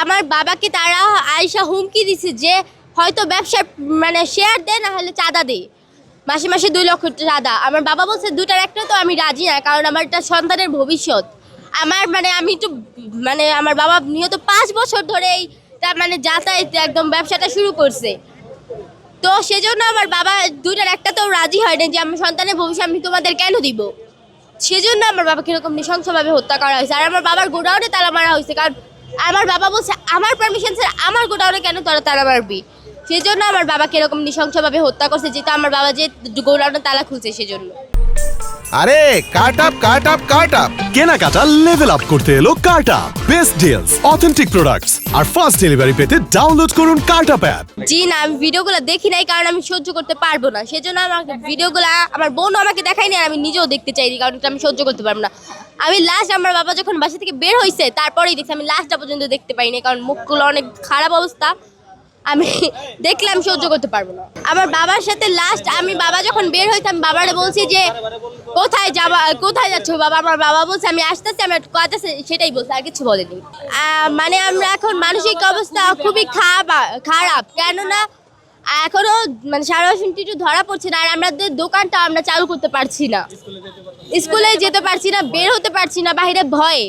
আমার বাবাকে তারা আয়সা হুমকি দিছে যে হয়তো ব্যবসার মানে শেয়ার দেয় না হলে চাঁদা দেয়, মাসে মাসে 2 লক্ষ চাঁদা। আমার বাবা বলছে দুটার একটা তো আমি রাজি না, কারণ আমার একটা সন্তানের ভবিষ্যৎ। আমার মানে আমি তো মানে আমার বাবা নিহত 5 বছর ধরে এইটা মানে যাতায়াত একদম ব্যবসাটা শুরু করছে। তো সেজন্য আমার বাবা দুটার একটা তো রাজি হয় না যে আমার সন্তানের ভবিষ্যৎ আমি তোমাদের কেন দিব। সেজন্য আমার বাবাকে এরকম নৃশংসভাবে হত্যা করা হয়েছে। আর আমার বাবার গোডাউনে তালা মারা হয়েছে, কারণ আমার বাবা বলছে আমার পারমিশন ছাড়া আমার গোডাউনে কেন তোরা তালা মারবি। সেই জন্য আমার বাবাকে এরকম নৃশংসভাবে হত্যা করছে, যেটা আমার বাবা যে গোডাউনে তালা খুলছে সেজন্য। আরে cut up cut up cut up কেনাকাটা লেভেল আপ করতে এলো cart up. Best deals, authentic products আর ফাস্ট ডেলিভারি পেতে ডাউনলোড করুন কার্ট আপ অ্যাপ। জি না, আমি ভিডিওগুলো দেখি নাই, কারণ আমি সহ্য করতে পারবো না। সেজন্য আমাকে ভিডিওগুলো আমার বোনও আমাকে দেখায়নি, আর আমি নিজেও দেখতে চাইনি, কারণ এটা আমি সহ্য করতে পারবো না। আমি লাস্ট আমার বাবা যখন বাসা থেকে বের হয়েছে তারপরেই দেখছি, আমি লাস্টটা পর্যন্ত দেখতে পাইনি, কারণ মুখগুলো অনেক খারাপ অবস্থা। আমি দেখলাম সহ্য করতে পারবো না। আমার বাবার সাথে লাস্ট আমি বাবা যখন বের হয়েছে আমি বাবারে বলছি যে কোথায় যাবা, কোথায় যাচ্ছ বাবা। আমার বাবা বলছে আমি আসতেছি, আমি কাজ আছে, সেটাই বলছে, আর কিছু বলেনি। মানে আমরা এখন মানসিক অবস্থা খুবই খারাপ, কেননা এখনো মানে সারাদিন ধরা পড়ছে না, আর আমাদের দোকানটা আমরা চালু করতে পারছি না, স্কুলে যেতে পারছি না, বের হতে পারছি না বাইরে ভয়ে।